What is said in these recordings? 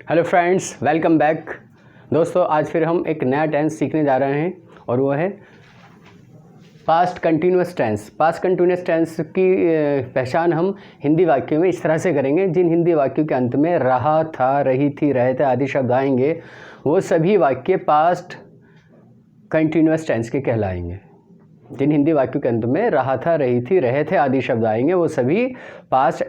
Hello friends, welcome back. दोस्तों, आज फिर हम एक नया टेंस सीखने जा रहे हैं और वो है past continuous tense. Past continuous tense की पहचान हम हिंदी वाक्यों में इस तरह से करेंगे। जिन हिंदी वाक्यों के अंत में रहा, था, रही थी, रहे थे आदि शब्द आएंगे वो सभी वाक्य पास्ट कंटिन्यूअस टेंस के कहलाएंगे। जिन हिंदी वाक्यों के अंत में रहा था, रही थी, रहे थे आदि शब्द आएंगे वो सभी पास्ट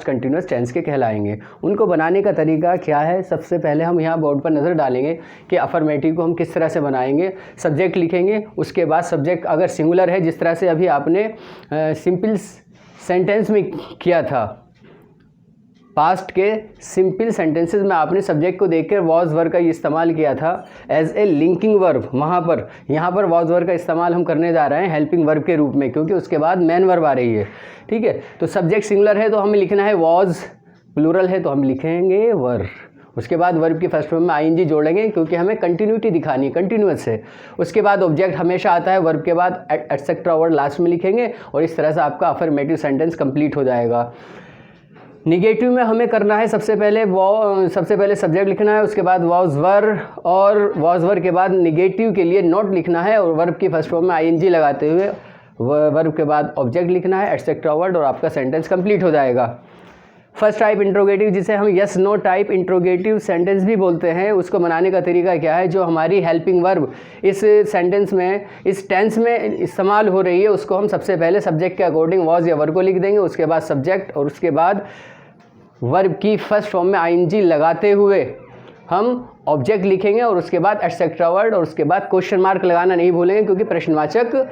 कंटिन्यूअस टेंस के कहलाएंगे। उनको बनाने का तरीका क्या है? सबसे पहले हम यहाँ बोर्ड पर नज़र डालेंगे कि अफर्मेटिव को हम किस तरह से बनाएंगे। सब्जेक्ट लिखेंगे, उसके बाद सब्जेक्ट अगर सिंगुलर है, जिस तरह से अभी आपने सिंपल सेंटेंस में किया था, पास्ट के सिंपल सेंटेंसेस में आपने सब्जेक्ट को देखकर वॉज वर्ब का इस्तेमाल किया था एज ए लिंकिंग वर्ब। यहाँ पर वॉज वर्ब का इस्तेमाल हम करने जा रहे हैं हेल्पिंग वर्ब के रूप में, क्योंकि उसके बाद मेन वर्ब आ रही है। ठीक है, तो सब्जेक्ट सिंगुलर है तो हमें लिखना है वॉज, प्लूरल है तो हम लिखेंगे वर। उसके बाद वर्ब की फर्स्ट फॉर्म में आईएनजी जोड़ेंगे क्योंकि हमें कंटिन्यूटी दिखानी है, कंटिन्यूअस है। उसके बाद ऑब्जेक्ट हमेशा आता है, वर्ब के बाद एटसेट्रा वर्ड लास्ट में लिखेंगे और इस तरह से आपका अफर्मेटिव सेंटेंस कंप्लीट हो जाएगा। निगेटिव में हमें करना है सबसे पहले सब्जेक्ट लिखना है, उसके बाद वॉज वर, और वॉज वर के बाद निगेटिव के लिए नॉट लिखना है और वर्ब की फर्स्ट फॉर्म में आईएनजी लगाते हुए वर्ब के बाद ऑब्जेक्ट लिखना है, एटसेट्रा वर्ड, और आपका सेंटेंस कंप्लीट हो जाएगा। फर्स्ट टाइप इंट्रोगेटिव, जिसे हम yes no type interrogative sentence भी बोलते हैं, उसको बनाने का तरीका क्या है? जो हमारी हेल्पिंग वर्ब इस सेंटेंस में, इस टेंस में इस्तेमाल हो रही है, उसको हम सबसे पहले सब्जेक्ट के अकॉर्डिंग वॉज या वर्ब को लिख देंगे, उसके बाद सब्जेक्ट और उसके बाद वर्ब की फर्स्ट फॉर्म में आईएनजी लगाते हुए हम ऑब्जेक्ट लिखेंगे और उसके बाद एटसेट्रा वर्ड और उसके बाद क्वेश्चन मार्क लगाना नहीं भूलेंगे क्योंकि प्रश्नवाचक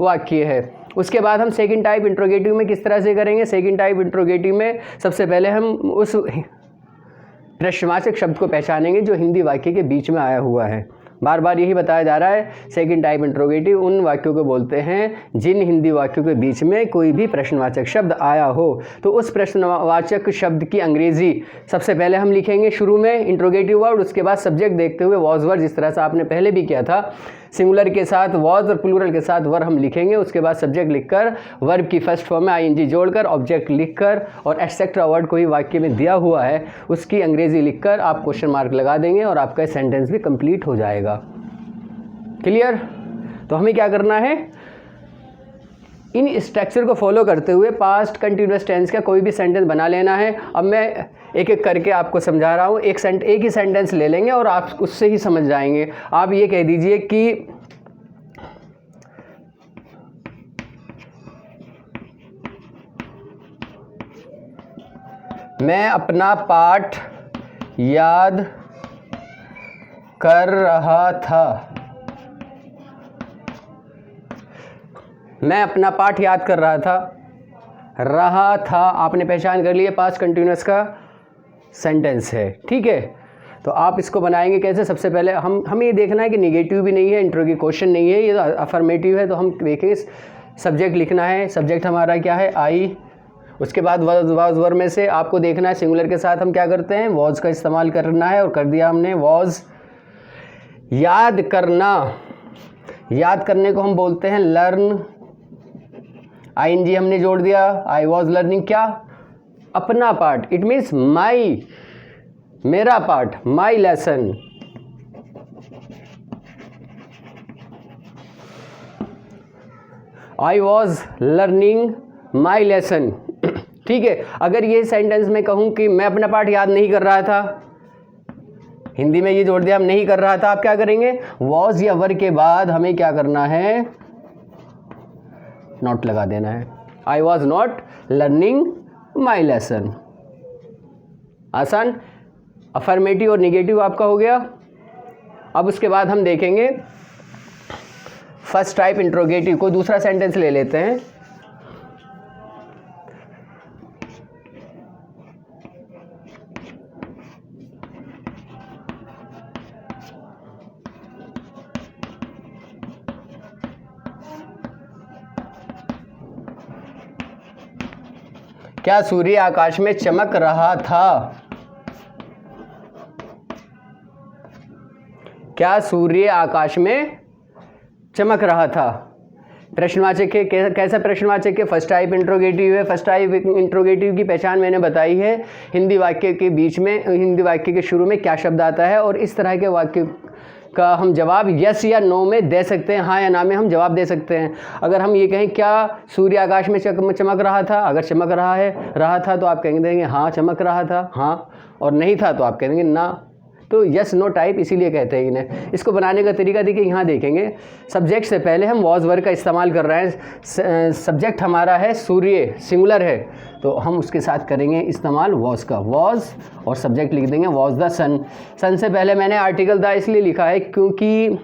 वाक्य है। उसके बाद हम सेकंड टाइप इंट्रोगेटिव में किस तरह से करेंगे? सेकंड टाइप इंट्रोगेटिव में सबसे पहले हम उस प्रश्नवाचक शब्द को पहचानेंगे जो हिंदी वाक्य के बीच में आया हुआ है। बार बार यही बताया जा रहा है, सेकंड टाइप इंट्रोगेटिव उन वाक्यों को बोलते हैं जिन हिंदी वाक्यों के बीच में कोई भी प्रश्नवाचक शब्द आया हो। तो उस प्रश्नवाचक शब्द की अंग्रेजी सबसे पहले हम लिखेंगे शुरू में इंट्रोगेटिव वर्ड, उसके बाद सब्जेक्ट देखते हुए वॉज वर्ड, जिस तरह से आपने पहले भी किया था। सिंगुलर के साथ वॉज और प्लूरल के साथ वर हम लिखेंगे, उसके बाद सब्जेक्ट लिखकर वर्ब की फर्स्ट फॉर्म में आईएनजी जोड़कर ऑब्जेक्ट लिखकर और एटसेट्रा वर्ड कोई वाक्य में दिया हुआ है उसकी अंग्रेजी लिखकर आप क्वेश्चन मार्क लगा देंगे और आपका सेंटेंस भी कंप्लीट हो जाएगा। क्लियर? तो हमें क्या करना है? इन स्ट्रक्चर को फॉलो करते हुए पास्ट कंटिन्यूअस टेंस का कोई भी सेंटेंस बना लेना है। अब मैं एक एक करके आपको समझा रहा हूँ। एक ही सेंटेंस ले लेंगे और आप उससे ही समझ जाएंगे। आप ये कह दीजिए कि मैं अपना पाठ याद कर रहा था। मैं अपना पाठ याद कर रहा था, आपने पहचान कर लिया, पास्ट कंटिन्यूअस का सेंटेंस है। ठीक है, तो आप इसको बनाएंगे कैसे? सबसे पहले हमें ये देखना है कि निगेटिव भी नहीं है, इंट्रोगेशन नहीं है, ये तो अफर्मेटिव है। तो हम देखेंगे सब्जेक्ट लिखना है। सब्जेक्ट हमारा क्या है? आई। उसके बाद वॉज वर्ब में से आपको देखना है सिंगुलर के साथ हम क्या करते हैं? वॉज का इस्तेमाल करना है और कर दिया हमने वॉज। याद करना, याद करने को हम बोलते हैं लर्न। आईएनजी हमने जोड़ दिया, आई वॉज लर्निंग क्या? अपना पार्ट। इट मीन्स माई, मेरा part, my lesson. I was learning my lesson. ठीक है, अगर ये सेंटेंस में कहूं कि मैं अपना पाठ याद नहीं कर रहा था, हिंदी में ये जोड़ दिया हम नहीं कर रहा था, आप क्या करेंगे? वॉज या वर के बाद हमें क्या करना है? नॉट लगा देना है। I was not learning my lesson. आसान। अफर्मेटिव और निगेटिव आपका हो गया। अब उसके बाद हम देखेंगे फर्स्ट टाइप इंट्रोगेटिव को। दूसरा सेंटेंस ले लेते हैं। क्या सूर्य आकाश में चमक रहा था? क्या सूर्य आकाश में चमक रहा था? प्रश्नवाचक है, कैसा प्रश्नवाचक है? फर्स्ट टाइप इंट्रोगेटिव है। फर्स्ट टाइप इंट्रोगेटिव की पहचान मैंने बताई है, हिंदी वाक्य के बीच में, हिंदी वाक्य के शुरू में क्या शब्द आता है, और इस तरह के वाक्य का हम जवाब यस या नो में दे सकते हैं, हाँ या ना में हम जवाब दे सकते हैं। अगर हम ये कहें क्या सूर्य आकाश में चमक रहा था, अगर चमक रहा था तो आप कहेंगे देंगे हाँ चमक रहा था, हाँ, और नहीं था तो आप कहेंगे ना। तो यस नो टाइप इसीलिए कहते हैं इन्हें। इसको बनाने का तरीका देखिए, यहाँ देखेंगे सब्जेक्ट से पहले हम वॉज वर्ड का इस्तेमाल कर रहे हैं। सब्जेक्ट हमारा है सूर्य, सिंगुलर है, तो हम उसके साथ करेंगे इस्तेमाल वॉज का, वॉज, और सब्जेक्ट लिख देंगे वॉज द सन। सन से पहले मैंने आर्टिकल द इसलिए लिखा है क्योंकि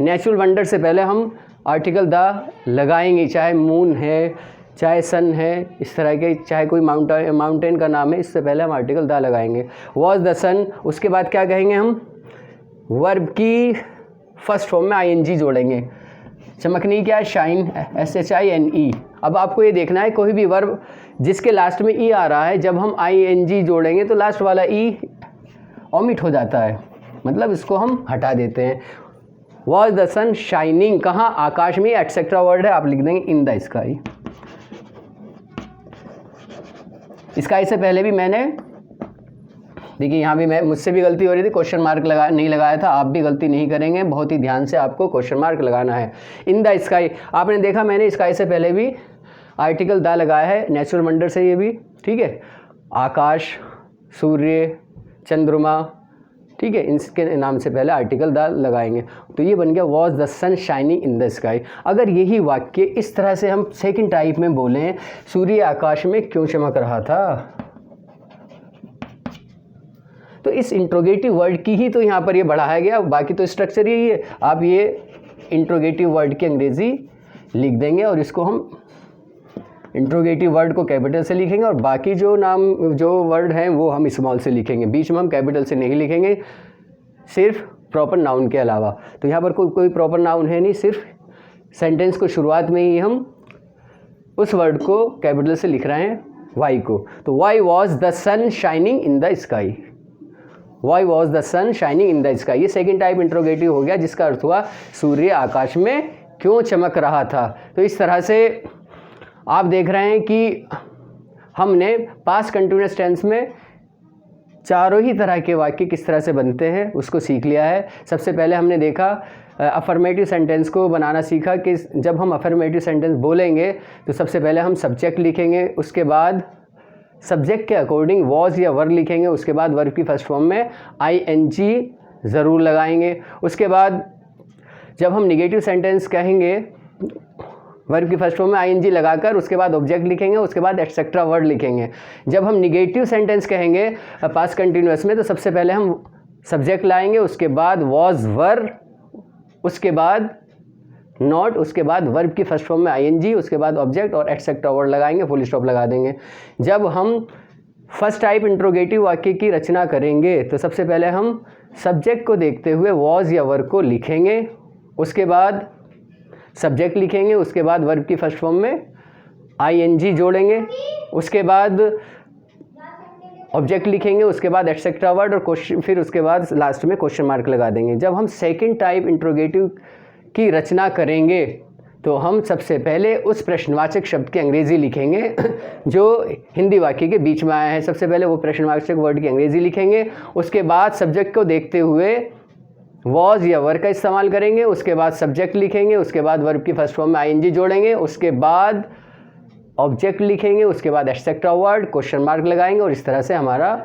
नेचुरल वंडर से पहले हम आर्टिकल द लगाएंगे, चाहे मून है, चाहे सन है, इस तरह के, चाहे कोई माउंटेन का नाम है, इससे पहले हम आर्टिकल द लगाएंगे। वॉज द सन, उसके बाद क्या कहेंगे हम? वर्ब की फर्स्ट फॉर्म में आईएनजी जोड़ेंगे। चमकनी क्या है? Shine, SHINE। अब आपको ये देखना है कोई भी वर्ब जिसके लास्ट में ई आ रहा है, जब हम आईएनजी जोड़ेंगे तो लास्ट वाला ई ओमिट हो जाता है, मतलब इसको हम हटा देते हैं। वॉज द सन शाइनिंग, कहाँ? आकाश में, एटसेट्रा वर्ड है, आप लिख देंगे इन द स्काई। स्काई से पहले भी मैंने, देखिए यहाँ भी मुझसे भी गलती हो रही थी, क्वेश्चन मार्क नहीं लगाया था, आप भी गलती नहीं करेंगे, बहुत ही ध्यान से आपको क्वेश्चन मार्क लगाना है। इन द स्काई, आपने देखा मैंने स्काई से पहले भी आर्टिकल द लगाया है, नेचुरल वंडर से ये भी, ठीक है, आकाश, सूर्य, चंद्रमा, ठीक है, इनके नाम से पहले आर्टिकल द लगाएंगे, तो ये बन गया was the sun shining in the sky. अगर यही वाक्य इस तरह से हम सेकंड टाइप में बोलें, सूर्य आकाश में क्यों चमक रहा था, तो इस इंट्रोगेटिव वर्ड की ही तो यहाँ पर ये बढ़ाया गया, बाकी तो स्ट्रक्चर यही है। आप ये इंट्रोगेटिव वर्ड की अंग्रेज़ी लिख देंगे और इसको हम इंट्रोगेटिव वर्ड को कैपिटल से लिखेंगे और बाकी जो वर्ड हैं वो हम स्मॉल से लिखेंगे, बीच में हम कैपिटल से नहीं लिखेंगे, सिर्फ प्रॉपर नाउन के अलावा। तो यहाँ पर कोई प्रॉपर नाउन है नहीं, सिर्फ सेंटेंस को शुरुआत में ही हम उस वर्ड को कैपिटल से लिख रहे हैं, वाई को। तो why was the sun shining in the sky, why was the sun shining in the sky. ये सेकेंड टाइप इंट्रोगेटिव हो गया, जिसका अर्थ हुआ सूर्य आकाश में क्यों चमक रहा था। तो इस तरह से आप देख रहे हैं कि हमने पास्ट कंटिन्यूअस टेंस में चारों ही तरह के वाक्य किस तरह से बनते हैं उसको सीख लिया है। सबसे पहले हमने देखा अफर्मेटिव सेंटेंस को बनाना सीखा कि जब हम अफर्मेटिव सेंटेंस बोलेंगे तो सबसे पहले हम सब्जेक्ट लिखेंगे, उसके बाद सब्जेक्ट के अकॉर्डिंग वॉज या वर्ब लिखेंगे, उसके बाद वर्ब की फर्स्ट फॉर्म में ING ज़रूर लगाएंगे। उसके बाद जब हम निगेटिव सेंटेंस कहेंगे, वर्ब की फर्स्ट फॉर्म में ING लगाकर उसके बाद ऑब्जेक्ट लिखेंगे, उसके बाद एटसेट्रा वर्ड लिखेंगे। जब हम निगेटिव सेंटेंस कहेंगे पास्ट कंटिन्यूअस में तो सबसे पहले हम सब्जेक्ट लाएंगे, उसके बाद वॉज वर, उसके बाद नॉट, उसके बाद वर्ब की फर्स्ट फॉर्म में ING, उसके बाद ऑब्जेक्ट और एटसेट्रा वर्ड लगाएंगे, फुल स्टॉप लगा देंगे। जब हम फर्स्ट टाइप इंट्रोगेटिव वाक्य की रचना करेंगे तो सबसे पहले हम सब्जेक्ट को देखते हुए वॉज या वर्ब को लिखेंगे, उसके बाद सब्जेक्ट लिखेंगे, उसके बाद वर्ब की फर्स्ट फॉर्म में ING जोड़ेंगे, उसके बाद ऑब्जेक्ट लिखेंगे, उसके बाद एटसेट्रा वर्ड और क्वेश्चन, फिर उसके बाद लास्ट में क्वेश्चन मार्क लगा देंगे। जब हम सेकंड टाइप इंट्रोगेटिव की रचना करेंगे तो हम सबसे पहले उस प्रश्नवाचक शब्द की अंग्रेज़ी लिखेंगे जो हिंदी वाक्य के बीच में आया है। सबसे पहले वो प्रश्नवाचक वर्ड की अंग्रेज़ी लिखेंगे, उसके बाद सब्जेक्ट को देखते हुए वॉज या वर्ब का इस्तेमाल करेंगे, उसके बाद सब्जेक्ट लिखेंगे, उसके बाद वर्ब की फर्स्ट फॉर्म में ING जोड़ेंगे, उसके बाद ऑब्जेक्ट लिखेंगे, उसके बाद एटसेट्रा वर्ड, क्वेश्चन मार्क लगाएंगे और इस तरह से हमारा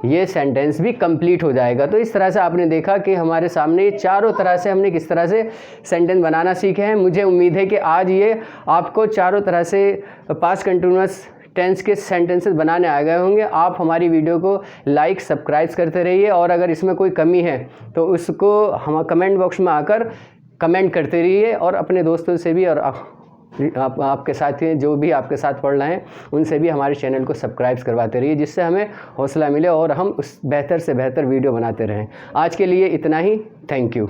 ये सेंटेंस भी कंप्लीट हो जाएगा। तो इस तरह से आपने देखा कि हमारे सामने ये चारों तरह से हमने किस तरह से सेंटेंस बनाना सीखे हैं। मुझे उम्मीद है कि आज ये आपको चारों तरह से पास्ट कंटिन्यूअस टेंस के सेंटेंसेस बनाने आ गए होंगे। आप हमारी वीडियो को लाइक सब्सक्राइब करते रहिए और अगर इसमें कोई कमी है तो उसको हम कमेंट बॉक्स में आकर कमेंट करते रहिए और अपने दोस्तों से भी और आपके साथी जो भी आपके साथ पढ़ रहे हैं उनसे भी हमारे चैनल को सब्सक्राइब करवाते रहिए, जिससे हमें हौसला मिले और हम उस बेहतर से बेहतर वीडियो बनाते रहें। आज के लिए इतना ही, थैंक यू।